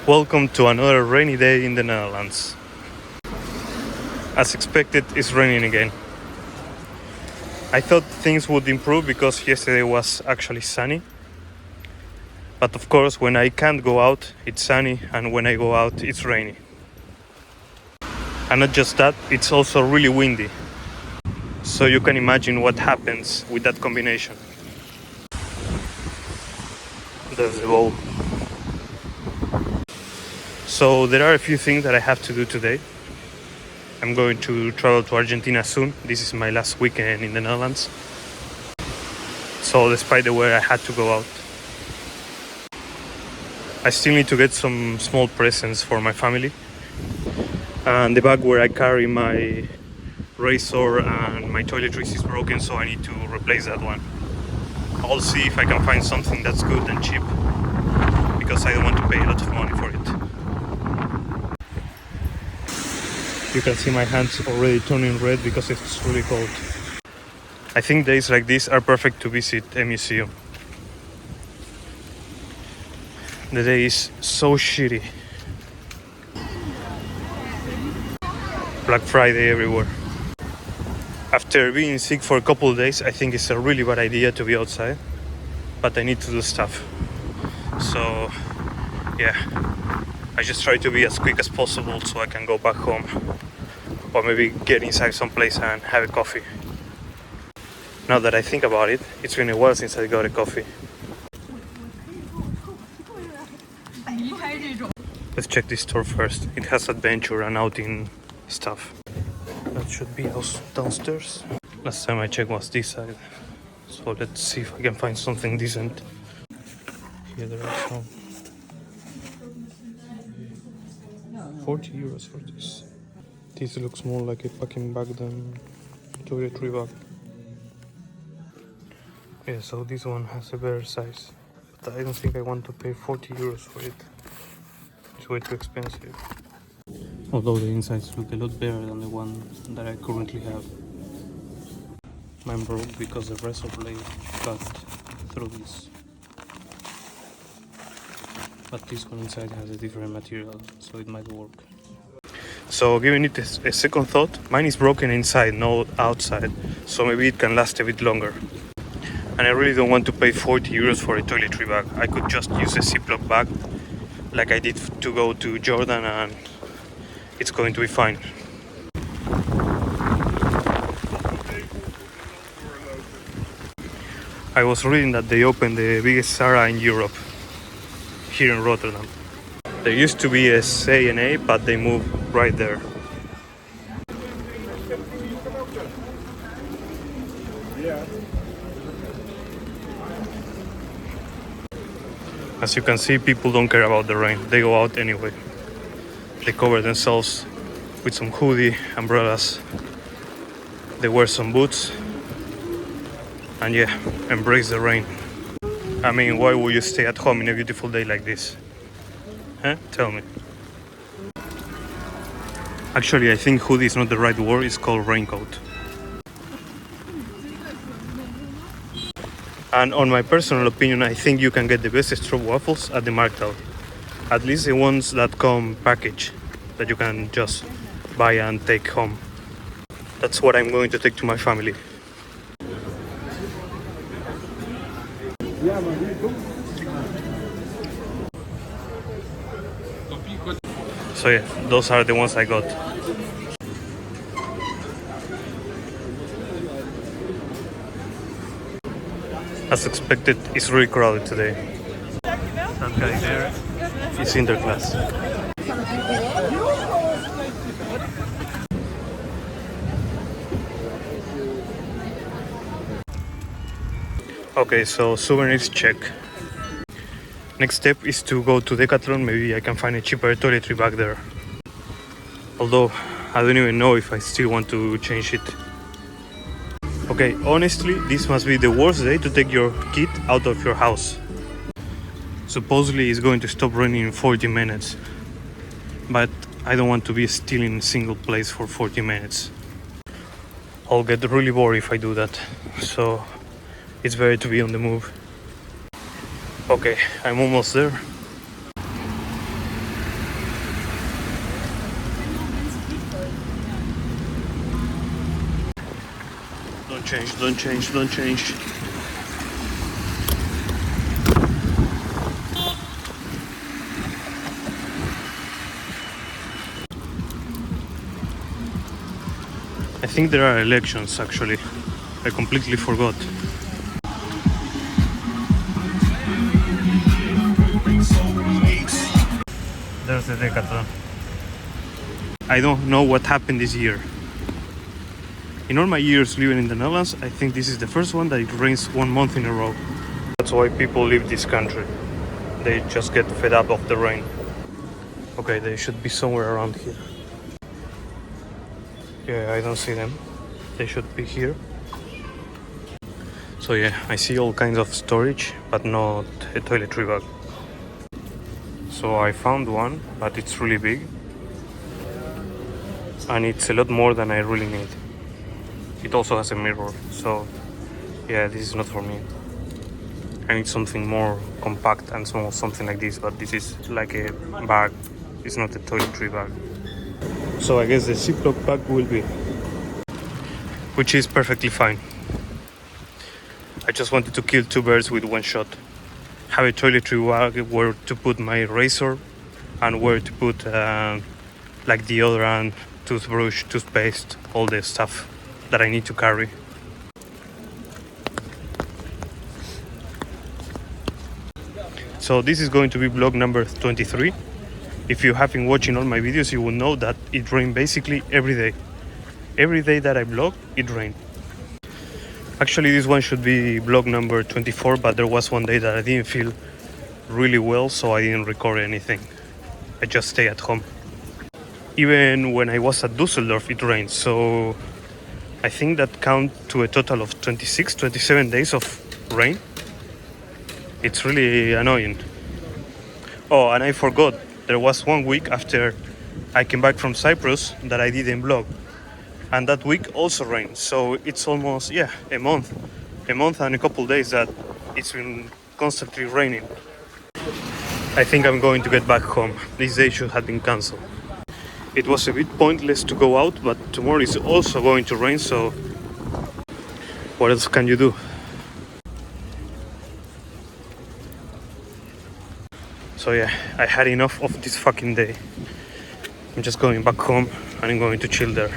Welcome to another rainy day in the Netherlands. As expected, it's raining again. I thought things would improve because yesterday was actually sunny. But of course, when I can't go out, it's sunny, and when I go out, it's rainy. And not just that, it's also really windy. So you can imagine what happens with that combination. There's the bowl. So there are a few things that I have to do today. I'm going to travel to Argentina soon. This is my last weekend in the Netherlands. So despite the weather, I had to go out. I still need to get some small presents for my family. And the bag where I carry my razor and my toiletries is broken, so I need to replace that one. I'll see if I can find something that's good and cheap, because I don't want to pay a lot of money for it. You can see my hands already turning red because it's really cold. I think days like this are perfect to visit a museum. The day is so shitty. Black Friday everywhere. After being sick for a couple of days, I think it's a really bad idea to be outside, but I need to do stuff. So, yeah, I just try to be as quick as possible so I can go back home, or maybe get inside someplace and have a coffee. Now that I think about it, it's been a while since I got a coffee. Let's check this store first. It has adventure and outing stuff. That should be downstairs. Last time I checked was this side. So let's see if I can find something decent. Here there are some. 40 euros for this. This looks more like a packing bag than a toiletry bag. Yeah, so this one has a better size. But I don't think I want to pay 40 euros for it. It's way too expensive. Although the insides look a lot better than the one that I currently have. Mine broke because the razor blade cut through this. But this one inside has a different material, so it might work. So giving it a second thought, mine is broken inside, not outside, so maybe it can last a bit longer. And I really don't want to pay 40 euros for a toiletry bag. I could just use a Ziploc bag like I did to go to Jordan, and it's going to be fine. I was reading that they opened the biggest Zara in Europe, here in Rotterdam. There used to be a C&A, but they moved right there. As you can see, people don't care about the rain. They go out anyway. They cover themselves with some hoodie, umbrellas. They wear some boots. And yeah, embrace the rain. I mean, why would you stay at home in a beautiful day like this? Huh? Tell me. Actually, I think hoodie is not the right word. It's called raincoat. And on my personal opinion, I think you can get the best stroopwafels at the market. At least the ones that come packaged, that you can just buy and take home. That's what I'm going to take to my family. So yeah, those are the ones I got. As expected, it's really crowded today. That guy there is Sinterklaas. Okay, so souvenirs check. Next step is to go to Decathlon. Maybe I can find a cheaper toiletry bag there. Although I don't even know if I still want to change it. Okay, honestly, this must be the worst day to take your kid out of your house. Supposedly it's going to stop raining in 40 minutes. But I don't want to be still in a single place for 40 minutes. I'll get really bored if I do that. So it's better to be on the move. Okay, I'm almost there. change, don't change, don't change. I think there are elections actually. I completely forgot. There's the Decathlon. I don't know what happened this year. In all my years living in the Netherlands, I think this is the first one that it rains 1 month in a row. That's why people leave this country. They just get fed up of the rain. Okay, they should be somewhere around here. Yeah, I don't see them. They should be here. So yeah, I see all kinds of storage, but not a toiletry bag. So I found one, but it's really big. And it's a lot more than I really need. It also has a mirror, so yeah, this is not for me. I need something more compact and small, something like this, but this is like a bag. It's not a toiletry bag. So I guess the Ziploc bag will be, which is perfectly fine. I just wanted to kill 2 birds with 1 shot. Have a toiletry bag where to put my razor and where to put like deodorant, toothbrush, toothpaste, all the stuff that I need to carry. So this is going to be vlog number 23. If you have been watching all my videos, you will know that it rained basically every day. Every day that I vlog, it rained. Actually, this one should be vlog number 24, but there was one day that I didn't feel really well, so I didn't record anything. I just stay at home. Even when I was at Düsseldorf, it rained, so I think that count to a total of 26, 27 days of rain. It's really annoying. Oh, and I forgot, there was 1 week after I came back from Cyprus that I didn't vlog. And that week also rained, so it's almost, yeah, a month and a couple days that it's been constantly raining. I think I'm going to get back home. This day should have been cancelled. It was a bit pointless to go out, but tomorrow is also going to rain, so what else can you do? So yeah, I had enough of this fucking day. I'm just going back home and I'm going to chill there.